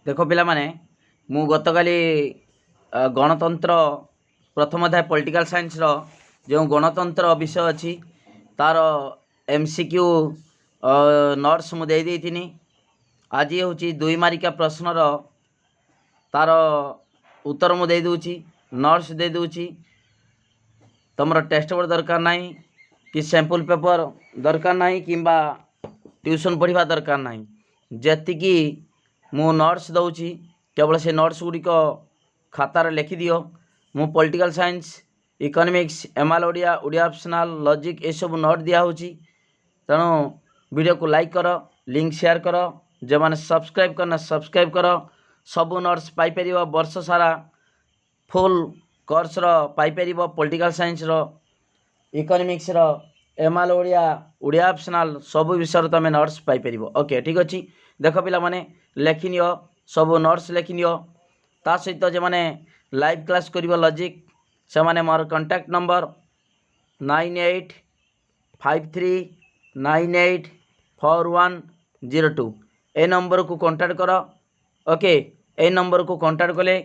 देख पे मु गतकाली गणतंत्र प्रथम अध्याय पॉलिटिकल साइंस रो जो गणतंत्र विषय अच्छी तार एमसीक्यू नोट्स मु दे देथिनी। आज हूँ 2 मारिका प्रश्नर तार उत्तर मु दे दूची, नोट्स दे दूची। तुमर टेस्ट पेपर दरकार नहीं कि सैंपल पेपर दरकार नहीं किंबा ट्यूशन पढ़ा दरकार नहीं। जी मु नोट्स दौची केवल से नोट्स गुड़िक खातार लिखिदियो। मु पॉलिटिकल साइंस, इकोनॉमिक्स, एमआल ओडिया, ओडिया ऑप्शनल, लॉजिक ये सब नोट दिया होची। तेणु वीडियो को लाइक कर, लिंक शेयर कर, जो मैंने सब्सक्राइब करना सब्सक्राइब कर। सबू नोट्स पाइपर वर्ष सारा full course paper political science रो, इकोनॉमिक्स रो, एमआल ओडिया, ओडिया ऑप्शनल सब विषय तुम नोट्स पाइपर। ओके ठीक अच्छे। देख पिला माने लेखि नियो, सब नोट्स लेखि नियो। ता सहित जो मैंने लाइव क्लास कर लॉजिक से माने मोर कांटेक्ट नंबर 9853984102 ए नंबर को कांटेक्ट कर। ओके ए नंबर को कांटेक्ट कले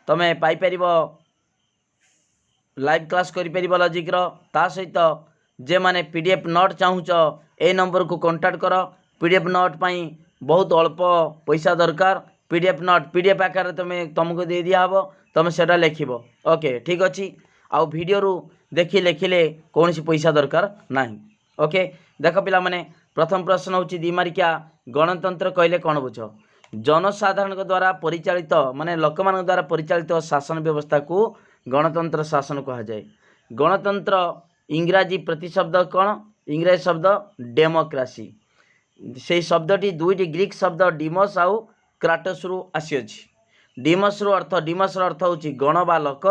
तुम्हें पाइपर लाइव क्लास कर लॉजिक रो। ता सहित जे माने पीडीएफ नोट चाहूच ए नंबर को कांटेक्ट कर। पीडीएफ नोट पाई बहुत अल्प पैसा दरकार। पीडीएफ आकार तुमको दे दिया हम, तुम से लिख। ओके ठीक अच्छे। आउ वीडियो देखी लिखिले कौन सी पैसा दरकार ना। ओके देख पिला माने प्रथम प्रश्न हूँ 2 मारिका गणतंत्र कहले कौन बुझ? जनसाधारण द्वारा परिचालित माने लोक मान द्वारा परिचालित शासन व्यवस्था को गणतंत्र शासन कहा जाए। गणतंत्र इंग्राजी प्रतिशब्द कौन? इंग्राजी शब्द डेमोक्रेसी। से शब्दटी 2टी ग्रीक शब्द डिमस आउ क्राटस रु आसी अछि। डिमस रो अर्थ, डिमस रो अर्थ होची गण बा लोक,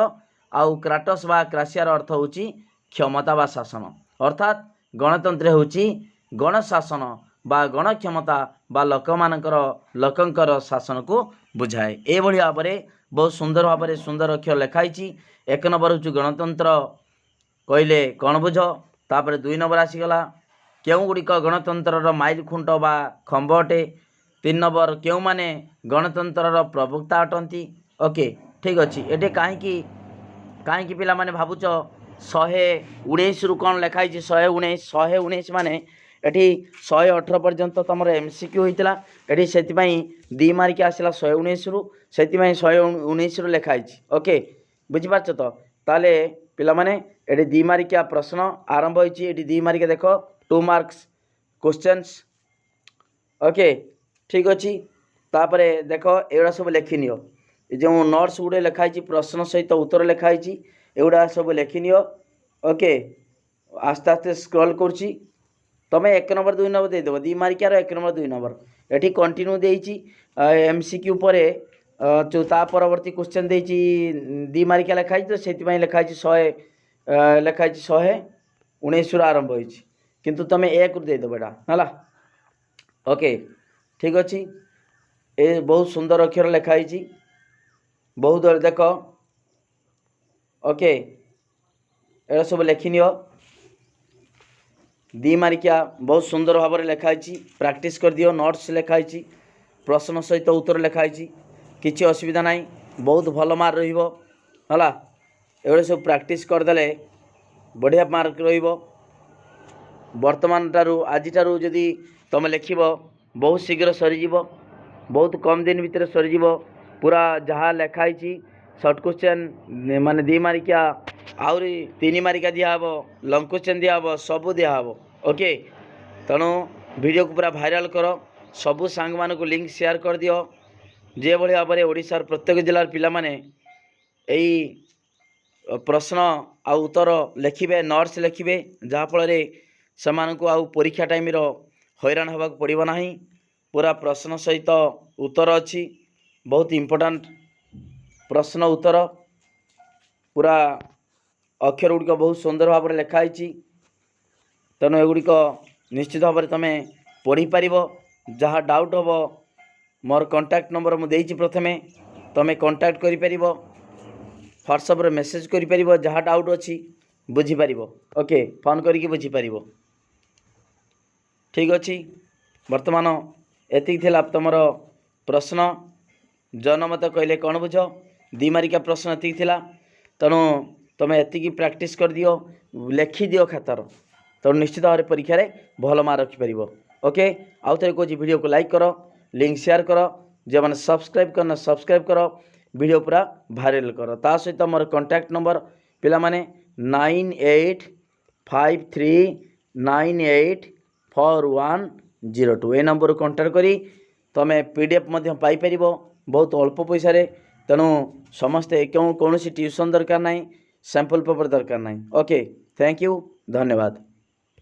आउ क्राटस बा क्रासियार अर्थ होची क्षमता बा शासन। अर्थात गणतंत्र होची गण शासन बा गण क्षमता बा लोकंकर शासन को बुझाए। ए भली भाव में बहुत सुंदर भाव में सुंदर अक्षर लिखाई। 1 नंबर हूँ गणतंत्र कहले कौन बुझ। तापर 2 नंबर आसीगला केउ गुड़िक गणतंत्र माइल खुंट बा खंब अटे। 3 नंबर क्यों माने गणतंत्र प्रवक्ता अटंती। ओके ठीक अच्छे। ये कहीं पिला माने भावुच 119 रु कौन लिखाई 119 माने एठी 118 पर्यंत तुम एमसीक्यू होता ये से 2 मार्क आसला 119 रु से 119 रु लिखाई। ओके बुझीपार तो ताले पिला माने ये 2 मार्किया प्रश्न आरंभ होती। 2 मार्किया देख 2 मार्क्स क्वेश्चंस। ओके ठीक अच्छे। तापर देख एगुड़ा सब लिखि नियो। जो नोट्स गुड़े लिखाई प्रश्न सहित उत्तर लिखाई एगुड़ा सब लिखि नियो। ओके आस्ते आस्ते स्क्रॉल करुच्ची। तुम 1 नंबर 2 नंबर देदेव 2 मार्कियार 1 नंबर 2 नंबर ये कंटिन्यू देती एमसीक्यू पर परवर्ती क्वेश्चन देती 2 मार्किया लिखाई तो से लिखाई 100 लिखाई 119 आरंभ होती किंतु तुम 1 देदेव यहाँ है। ओके ठीक अच्छे। ये बहुत सुंदर अक्षर लिखाई बहुत देख। ओके ये सब लिखि नियो। 2 मार्किया बहुत सुंदर भाव में लिखाई प्रैक्टिस कर दियो। नोट्स लिखाई प्रश्न सहित उत्तर लिखाई किसी असुविधा ना बहुत भल मार्क रहा है। सब प्रैक्टिस करदे बढ़िया मार्क वर्तमान टारू आज टारू जदि तुम लिख बहुत शीघ्र सरीज बहुत कम दिन भितर सरीज पूरा जहाँ लिखाई सर्ट क्वेश्चन माने 2 मार्किया आहरी 3 मार्किया दिहब लंग क्वेश्चन दिहब सब दिहब। ओके तेणु वीडियो को पूरा भाइराल कर सबू सांग मान को लिंक शेयर कर दियो। जे भली भाव में ओडिशार प्रत्येक जिलार पिला माने एई प्रश्न आ उत्तर लिखिबे नोट्स लिखिबे जहाँफल से आउ परीक्षा टाइम हैरान होगा पड़ो ना। पूरा प्रश्न सहित उत्तर अच्छी बहुत इम्पोर्टाट प्रश्न उत्तर पूरा अक्षर गुड़िक बहुत सुंदर भाव में लिखाई। तेणु एगुड़िक निश्चित भाव में तुम पढ़ी पार। जहाँ डाउट हम मोर कांटेक्ट नंबर मुझे प्रथमे तुम कांटेक्ट कर व्हाट्सएप रे मेसेज कर जहाँ डाउट अच्छी बुझीपार। ओके फोन करके बुझीपार ठीक अच्छे। वर्तमान एति तुम प्रश्न जनमत कहले कौन बुझ 2 मार्किया प्रश्न एतिक थिला तेणु तुम एतिकी प्रैक्टिस कर दियो लिखि दियो खातार तेणु निश्चित भाव परीक्षा रे भल मार्क रखिपर। ओके आउ थे कौन वीडियो को लाइक कर लिंक शेयर कर जो मैंने सब्सक्राइब करना सब्सक्राइब कर वीडियो पूरा भाइराल कर ता सहित मोर कॉन्टैक्ट नंबर पिला माने 9853984102 ए नंबर कॉन्टैक्ट करी तुम पीडीएफ पाई परिबो बहुत अल्प पैसा रे तेणु समस्ते कौन सी ट्यूशन दरकार नहीं सैंपल पेपर दरकार नहीं। ओके थैंक यू धन्यवाद।